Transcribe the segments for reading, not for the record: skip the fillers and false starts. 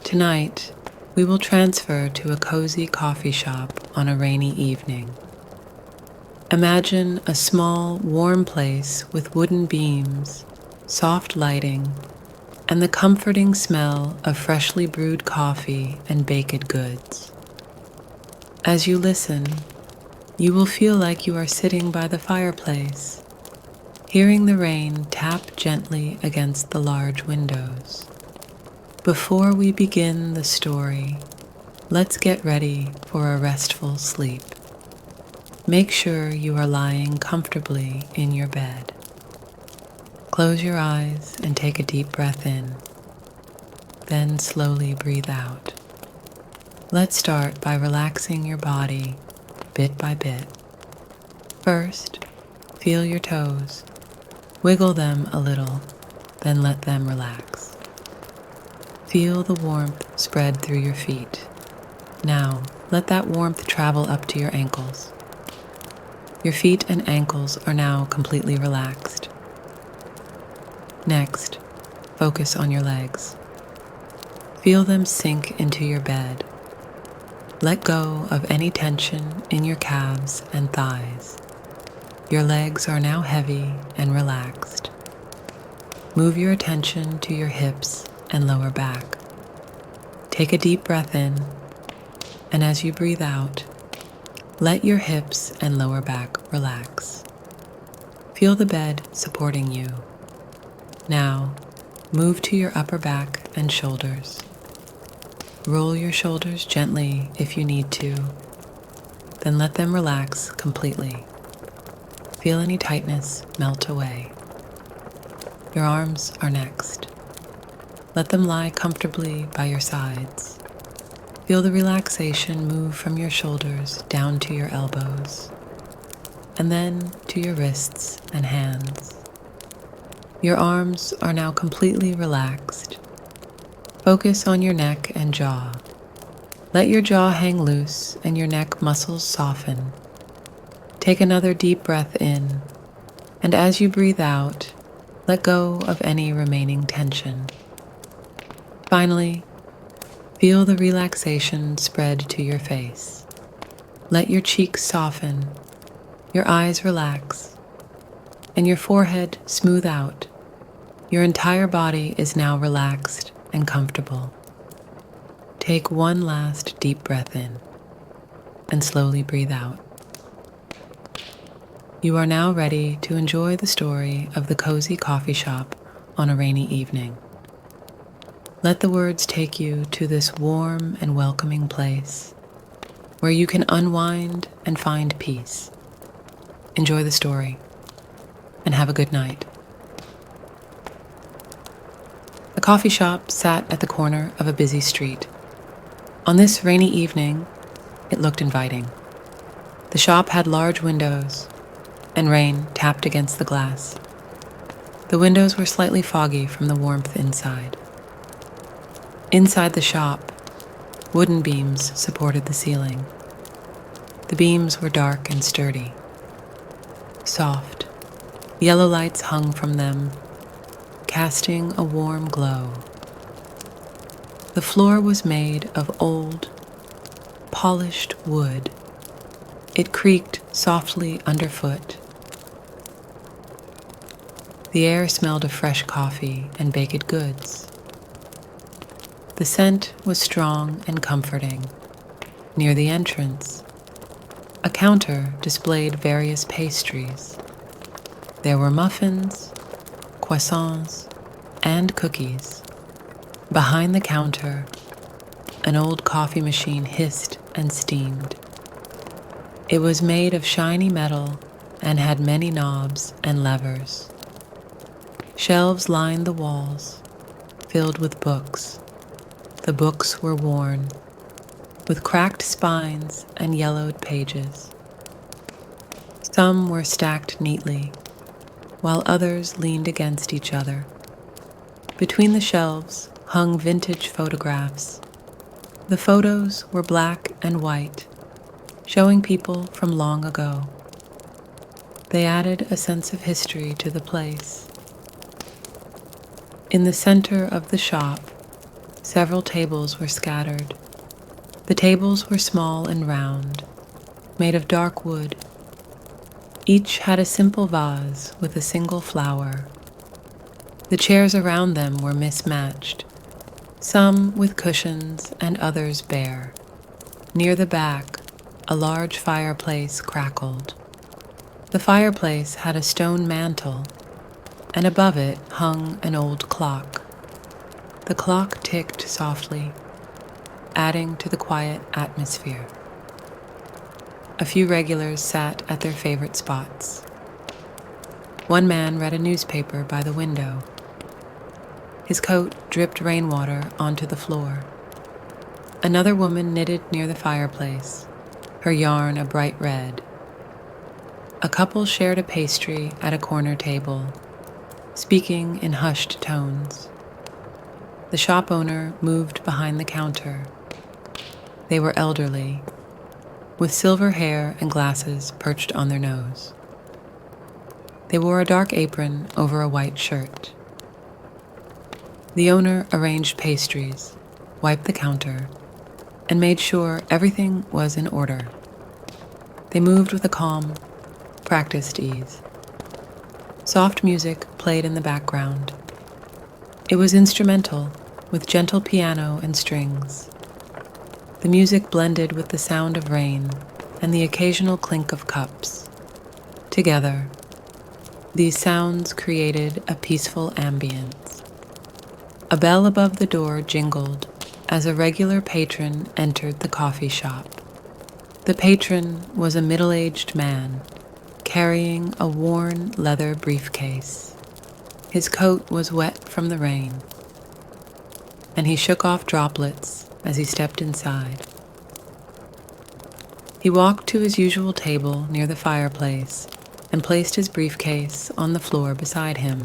Tonight, we will transfer to a cozy coffee shop on a rainy evening. Imagine a small, warm place with wooden beams, soft lighting, and the comforting smell of freshly brewed coffee and baked goods. As you listen, you will feel like you are sitting by the fireplace, hearing the rain tap gently against the large windows. Before we begin the story, let's get ready for a restful sleep. Make sure you are lying comfortably in your bed. Close your eyes and take a deep breath in. Then slowly breathe out. Let's start by relaxing your body bit by bit. First, feel your toes. Wiggle them a little, then let them relax. Feel the warmth spread through your feet. Now, let that warmth travel up to your ankles. Your feet and ankles are now completely relaxed. Next, focus on your legs. Feel them sink into your bed. Let go of any tension in your calves and thighs. Your legs are now heavy and relaxed. Move your attention to your hips and lower back. Take a deep breath in, and as you breathe out, let your hips and lower back relax. Feel the bed supporting you. Now, move to your upper back and shoulders. Roll your shoulders gently if you need to, then let them relax completely. Feel any tightness melt away. Your arms are next. Let them lie comfortably by your sides. Feel the relaxation move from your shoulders down to your elbows, and then to your wrists and hands. Your arms are now completely relaxed. Focus on your neck and jaw. Let your jaw hang loose and your neck muscles soften. Take another deep breath in, and as you breathe out, let go of any remaining tension. Finally, feel the relaxation spread to your face. Let your cheeks soften, your eyes relax, and your forehead smooth out. Your entire body is now relaxed and comfortable. Take one last deep breath in and slowly breathe out. You are now ready to enjoy the story of the cozy coffee shop on a rainy evening. Let the words take you to this warm and welcoming place where you can unwind and find peace. Enjoy the story and have a good night. The coffee shop sat at the corner of a busy street. On this rainy evening, it looked inviting. The shop had large windows, and rain tapped against the glass. The windows were slightly foggy from the warmth inside. Inside the shop, wooden beams supported the ceiling. The beams were dark and sturdy. Soft, yellow lights hung from them, casting a warm glow. The floor was made of old, polished wood. It creaked softly underfoot. The air smelled of fresh coffee and baked goods. The scent was strong and comforting. Near the entrance, a counter displayed various pastries. There were muffins, croissants, and cookies. Behind the counter, an old coffee machine hissed and steamed. It was made of shiny metal and had many knobs and levers. Shelves lined the walls, filled with books. The books were worn, with cracked spines and yellowed pages. Some were stacked neatly, while others leaned against each other. Between the shelves hung vintage photographs. The photos were black and white, showing people from long ago. They added a sense of history to the place. In the center of the shop several tables were scattered. The tables were small and round, made of dark wood. Each had a simple vase with a single flower. The chairs around them were mismatched, some with cushions and others bare. Near the back, a large fireplace crackled. The fireplace had a stone mantel, and above it hung an old clock. The clock ticked softly, adding to the quiet atmosphere. A few regulars sat at their favorite spots. One man read a newspaper by the window. His coat dripped rainwater onto the floor. Another woman knitted near the fireplace, her yarn a bright red. A couple shared a pastry at a corner table, speaking in hushed tones. The shop owner moved behind the counter. They were elderly, with silver hair and glasses perched on their nose. They wore a dark apron over a white shirt. The owner arranged pastries, wiped the counter, and made sure everything was in order. They moved with a calm, practiced ease. Soft music played in the background. It was instrumental, with gentle piano and strings. The music blended with the sound of rain and the occasional clink of cups. Together, these sounds created a peaceful ambience. A bell above the door jingled as a regular patron entered the coffee shop. The patron was a middle-aged man carrying a worn leather briefcase. His coat was wet from the rain, and he shook off droplets as he stepped inside. He walked to his usual table near the fireplace and placed his briefcase on the floor beside him.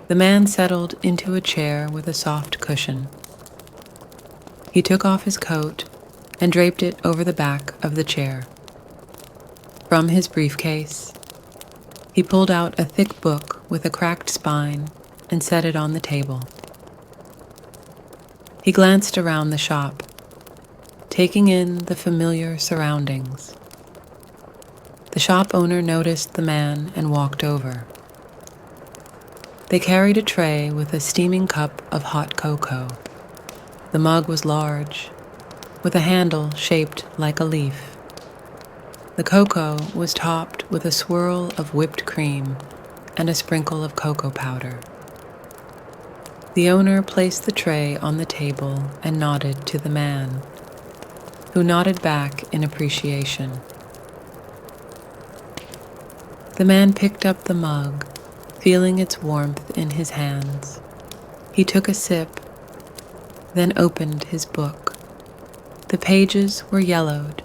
The man settled into a chair with a soft cushion. He took off his coat and draped it over the back of the chair. From his briefcase, he pulled out a thick book with a cracked spine and set it on the table. He glanced around the shop, taking in the familiar surroundings. The shop owner noticed the man and walked over. They carried a tray with a steaming cup of hot cocoa. The mug was large, with a handle shaped like a leaf. The cocoa was topped with a swirl of whipped cream and a sprinkle of cocoa powder. The owner placed the tray on the table and nodded to the man, who nodded back in appreciation. The man picked up the mug, feeling its warmth in his hands. He took a sip, then opened his book. The pages were yellowed,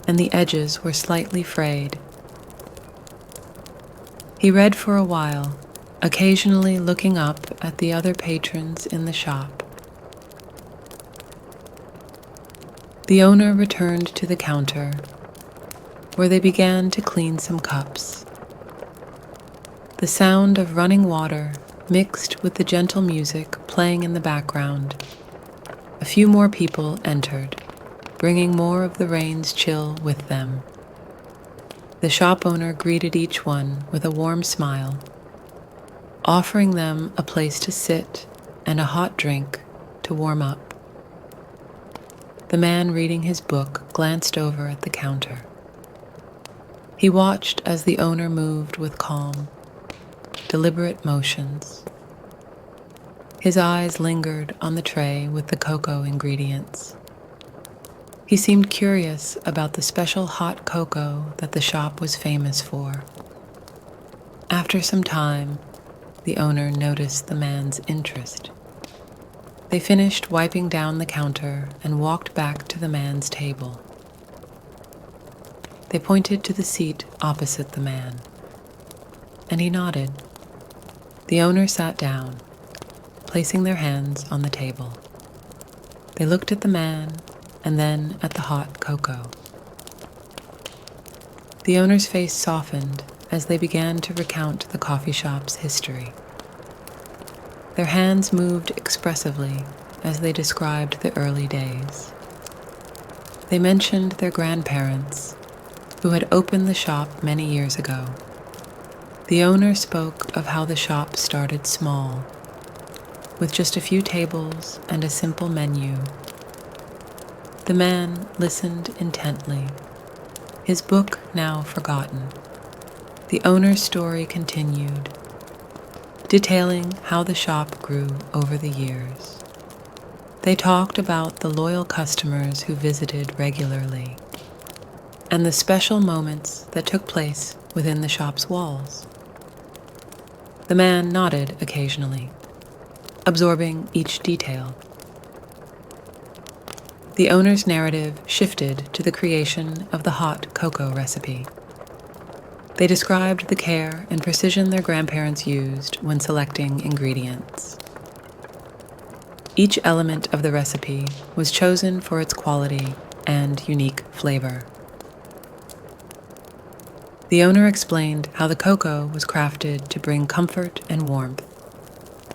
and the edges were slightly frayed. He read for a while, occasionally looking up at the other patrons in the shop. The owner returned to the counter, where they began to clean some cups. The sound of running water mixed with the gentle music playing in the background. A few more people entered, bringing more of the rain's chill with them. The shop owner greeted each one with a warm smile, offering them a place to sit and a hot drink to warm up. The man reading his book glanced over at the counter. He watched as the owner moved with calm, deliberate motions. His eyes lingered on the tray with the cocoa ingredients. He seemed curious about the special hot cocoa that the shop was famous for. After some time, the owner noticed the man's interest. They finished wiping down the counter and walked back to the man's table. They pointed to the seat opposite the man, and he nodded. The owner sat down, placing their hands on the table. They looked at the man and then at the hot cocoa. The owner's face softened as they began to recount the coffee shop's history. Their hands moved expressively as they described the early days. They mentioned their grandparents, who had opened the shop many years ago. The owner spoke of how the shop started small, with just a few tables and a simple menu. The man listened intently, his book now forgotten. The owner's story continued, detailing how the shop grew over the years. They talked about the loyal customers who visited regularly, and the special moments that took place within the shop's walls. The man nodded occasionally, absorbing each detail. The owner's narrative shifted to the creation of the hot cocoa recipe. They described the care and precision their grandparents used when selecting ingredients. Each element of the recipe was chosen for its quality and unique flavor. The owner explained how the cocoa was crafted to bring comfort and warmth,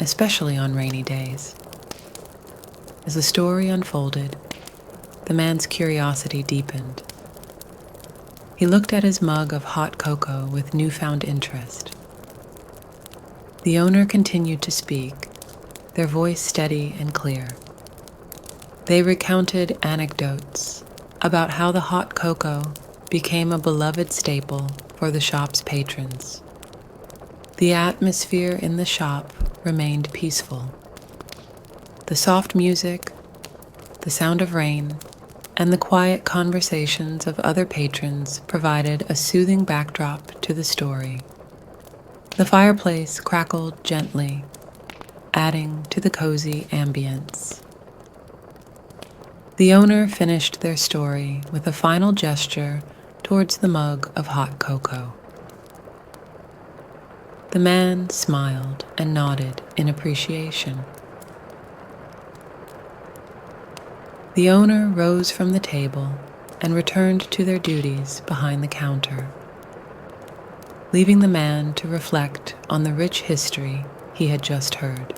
especially on rainy days. As the story unfolded, the man's curiosity deepened. He looked at his mug of hot cocoa with newfound interest. The owner continued to speak, their voice steady and clear. They recounted anecdotes about how the hot cocoa became a beloved staple for the shop's patrons. The atmosphere in the shop remained peaceful. The soft music, the sound of rain, and the quiet conversations of other patrons provided a soothing backdrop to the story. The fireplace crackled gently, adding to the cozy ambience. The owner finished their story with a final gesture towards the mug of hot cocoa. The man smiled and nodded in appreciation. The owner rose from the table and returned to their duties behind the counter, leaving the man to reflect on the rich history he had just heard.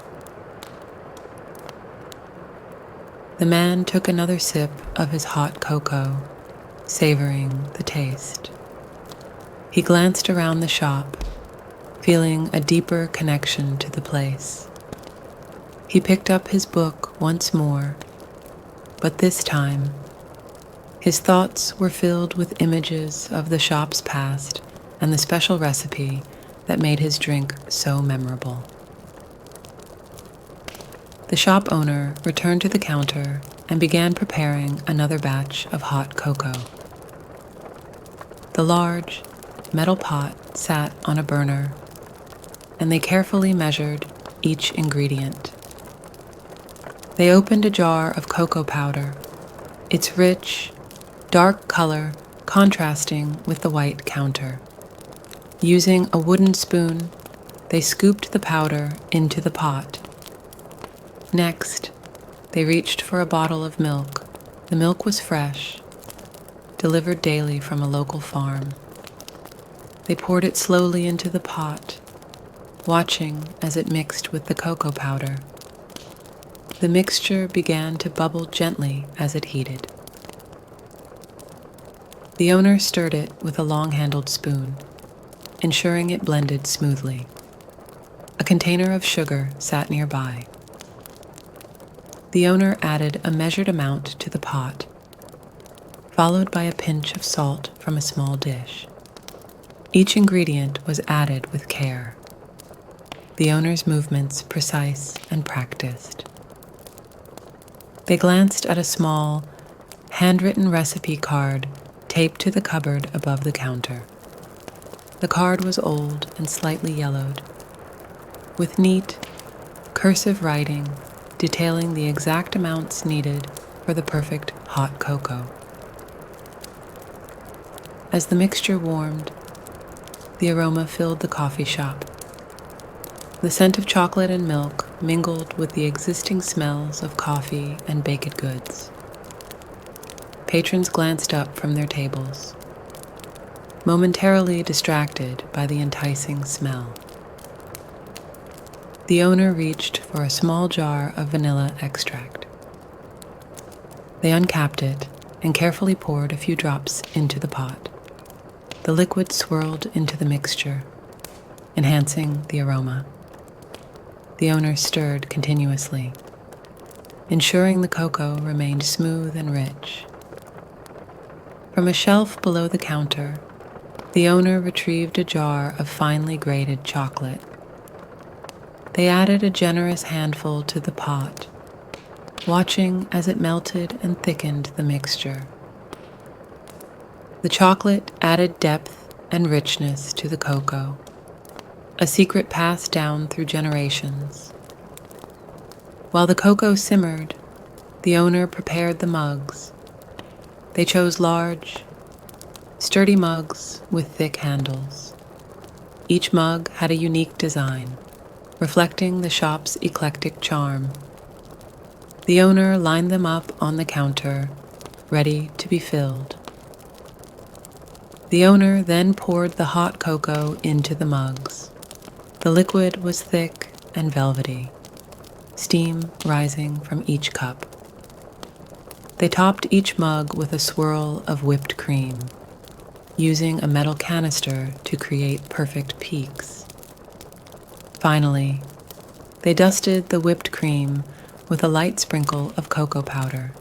The man took another sip of his hot cocoa, savoring the taste. He glanced around the shop, feeling a deeper connection to the place. He picked up his book once more, but this time, his thoughts were filled with images of the shop's past and the special recipe that made his drink so memorable. The shop owner returned to the counter and began preparing another batch of hot cocoa. The large, metal pot sat on a burner, and they carefully measured each ingredient. They opened a jar of cocoa powder, its rich, dark color contrasting with the white counter. Using a wooden spoon, they scooped the powder into the pot. Next, they reached for a bottle of milk. The milk was fresh, delivered daily from a local farm. They poured it slowly into the pot, watching as it mixed with the cocoa powder. The mixture began to bubble gently as it heated. The owner stirred it with a long-handled spoon, ensuring it blended smoothly. A container of sugar sat nearby. The owner added a measured amount to the pot, followed by a pinch of salt from a small dish. Each ingredient was added with care, the owner's movements precise and practiced. They glanced at a small, handwritten recipe card taped to the cupboard above the counter. The card was old and slightly yellowed, with neat, cursive writing detailing the exact amounts needed for the perfect hot cocoa. As the mixture warmed, the aroma filled the coffee shop. The scent of chocolate and milk mingled with the existing smells of coffee and baked goods. Patrons glanced up from their tables, momentarily distracted by the enticing smell. The owner reached for a small jar of vanilla extract. They uncapped it and carefully poured a few drops into the pot. The liquid swirled into the mixture, enhancing the aroma. The owner stirred continuously, ensuring the cocoa remained smooth and rich. From a shelf below the counter, the owner retrieved a jar of finely grated chocolate. They added a generous handful to the pot, watching as it melted and thickened the mixture. The chocolate added depth and richness to the cocoa, a secret passed down through generations. While the cocoa simmered, the owner prepared the mugs. They chose large, sturdy mugs with thick handles. Each mug had a unique design, reflecting the shop's eclectic charm. The owner lined them up on the counter, ready to be filled. The owner then poured the hot cocoa into the mugs. The liquid was thick and velvety, steam rising from each cup. They topped each mug with a swirl of whipped cream, using a metal canister to create perfect peaks. Finally, they dusted the whipped cream with a light sprinkle of cocoa powder.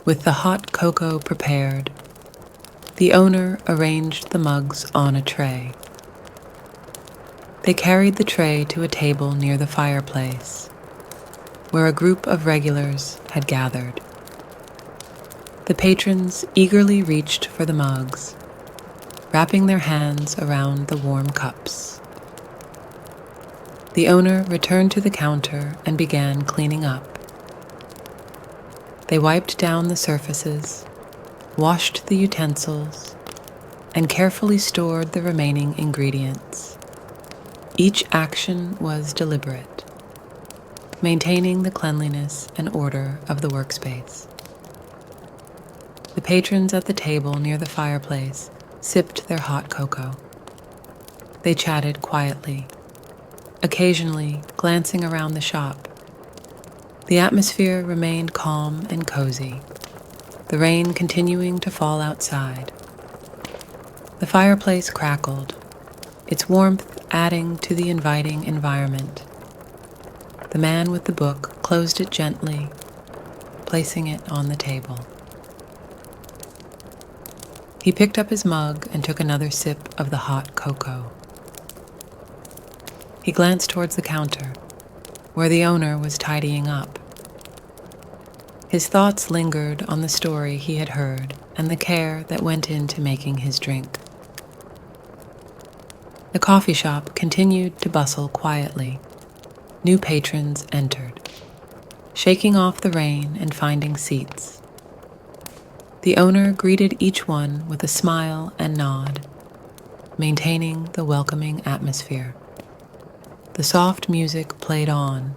With the hot cocoa prepared, the owner arranged the mugs on a tray. They carried the tray to a table near the fireplace, where a group of regulars had gathered. The patrons eagerly reached for the mugs, wrapping their hands around the warm cups. The owner returned to the counter and began cleaning up. They wiped down the surfaces, washed the utensils, and carefully stored the remaining ingredients. Each action was deliberate, maintaining the cleanliness and order of the workspace. The patrons at the table near the fireplace sipped their hot cocoa. They chatted quietly, occasionally glancing around the shop. The atmosphere remained calm and cozy, the rain continuing to fall outside. The fireplace crackled, its warmth adding to the inviting environment. The man with the book closed it gently, placing it on the table. He picked up his mug and took another sip of the hot cocoa. He glanced towards the counter, where the owner was tidying up. His thoughts lingered on the story he had heard and the care that went into making his drink. The coffee shop continued to bustle quietly. New patrons entered, shaking off the rain and finding seats. The owner greeted each one with a smile and nod, maintaining the welcoming atmosphere. The soft music played on,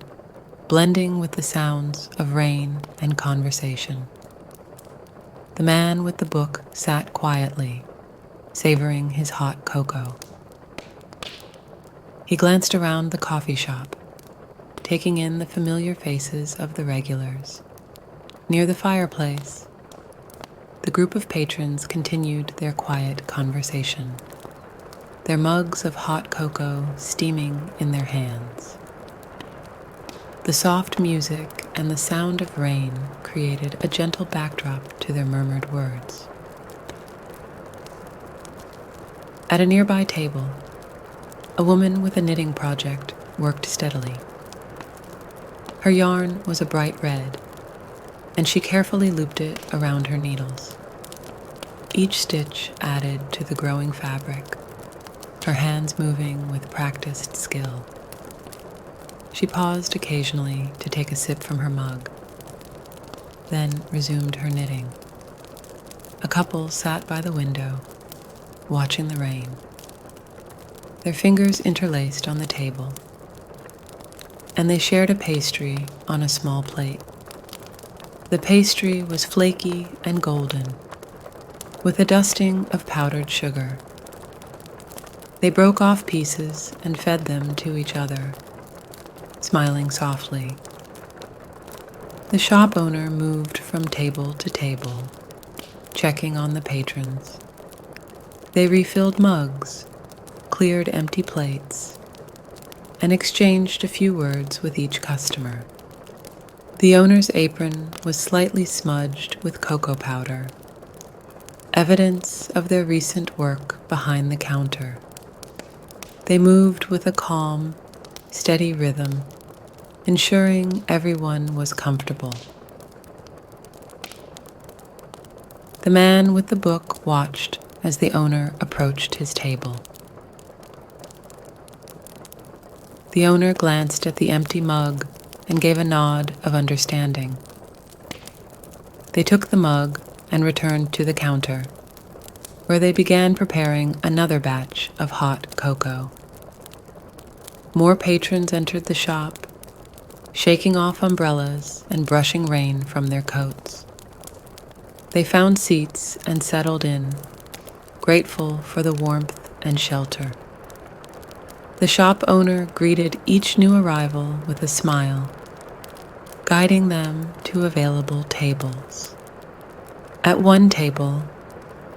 blending with the sounds of rain and conversation. The man with the book sat quietly, savoring his hot cocoa. He glanced around the coffee shop, taking in the familiar faces of the regulars. Near the fireplace, the group of patrons continued their quiet conversation, their mugs of hot cocoa steaming in their hands. The soft music and the sound of rain created a gentle backdrop to their murmured words. At a nearby table, a woman with a knitting project worked steadily. Her yarn was a bright red, and she carefully looped it around her needles. Each stitch added to the growing fabric, her hands moving with practiced skill. She paused occasionally to take a sip from her mug, then resumed her knitting. A couple sat by the window, watching the rain, their fingers interlaced on the table, and they shared a pastry on a small plate. The pastry was flaky and golden, with a dusting of powdered sugar. They broke off pieces and fed them to each other, smiling softly. The shop owner moved from table to table, checking on the patrons. They refilled mugs, cleared empty plates, and exchanged a few words with each customer. The owner's apron was slightly smudged with cocoa powder, evidence of their recent work behind the counter. They moved with a calm, steady rhythm, ensuring everyone was comfortable. The man with the book watched as the owner approached his table. The owner glanced at the empty mug and gave a nod of understanding. They took the mug and returned to the counter, where they began preparing another batch of hot cocoa. More patrons entered the shop, shaking off umbrellas and brushing rain from their coats. They found seats and settled in, grateful for the warmth and shelter. The shop owner greeted each new arrival with a smile, guiding them to available tables. At one table,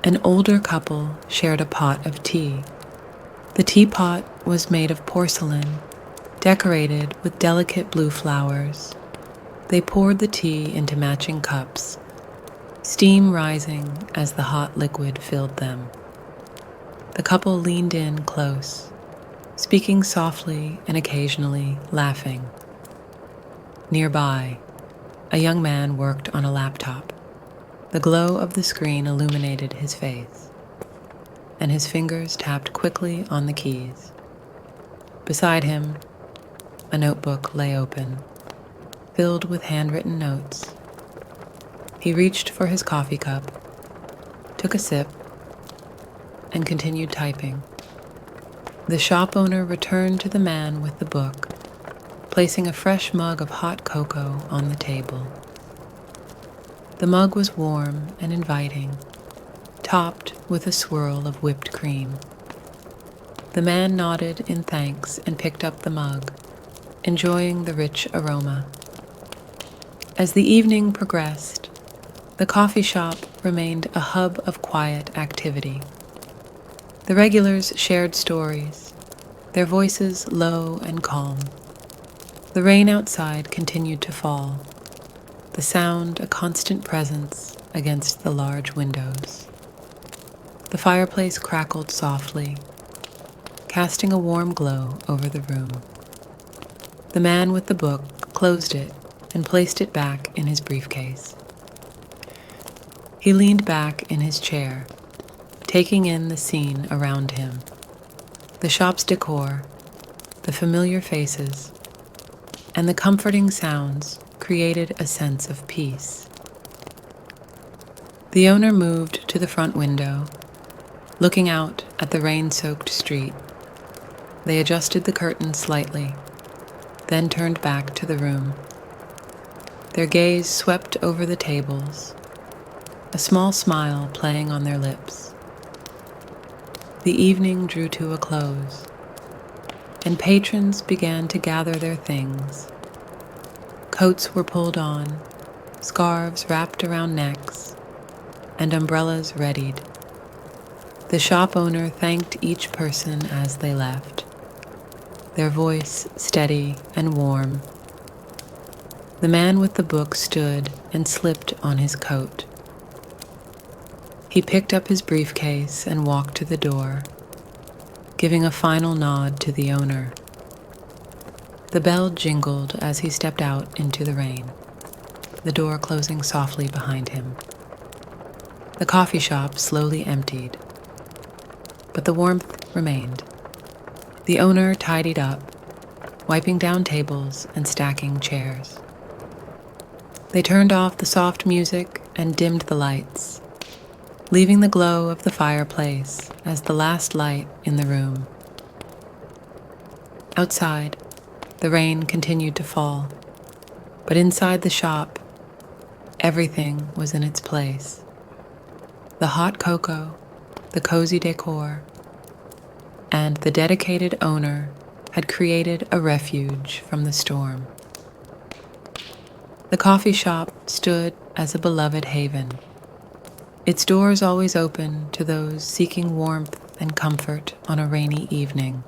an older couple shared a pot of tea. The teapot was made of porcelain, decorated with delicate blue flowers. They poured the tea into matching cups, steam rising as the hot liquid filled them. The couple leaned in close, speaking softly and occasionally laughing. Nearby, a young man worked on a laptop. The glow of the screen illuminated his face, and his fingers tapped quickly on the keys. Beside him, a notebook lay open, filled with handwritten notes. He reached for his coffee cup, took a sip, and continued typing. The shop owner returned to the man with the book, placing a fresh mug of hot cocoa on the table. The mug was warm and inviting, topped with a swirl of whipped cream. The man nodded in thanks and picked up the mug, enjoying the rich aroma. As the evening progressed, the coffee shop remained a hub of quiet activity. The regulars shared stories, their voices low and calm. The rain outside continued to fall, the sound a constant presence against the large windows. The fireplace crackled softly, casting a warm glow over the room. The man with the book closed it and placed it back in his briefcase. He leaned back in his chair, taking in the scene around him. The shop's decor, the familiar faces, and the comforting sounds created a sense of peace. The owner moved to the front window, looking out at the rain-soaked street. They adjusted the curtains slightly, then turned back to the room. Their gaze swept over the tables, a small smile playing on their lips. The evening drew to a close, and patrons began to gather their things. Coats were pulled on, scarves wrapped around necks, and umbrellas readied. The shop owner thanked each person as they left, their voice steady and warm. The man with the book stood and slipped on his coat. He picked up his briefcase and walked to the door, giving a final nod to the owner. The bell jingled as he stepped out into the rain, the door closing softly behind him. The coffee shop slowly emptied, but the warmth remained. The owner tidied up, wiping down tables and stacking chairs. They turned off the soft music and dimmed the lights, leaving the glow of the fireplace as the last light in the room. Outside, the rain continued to fall, but inside the shop, everything was in its place. The hot cocoa, the cozy decor, and the dedicated owner had created a refuge from the storm. The coffee shop stood as a beloved haven, its doors always open to those seeking warmth and comfort on a rainy evening.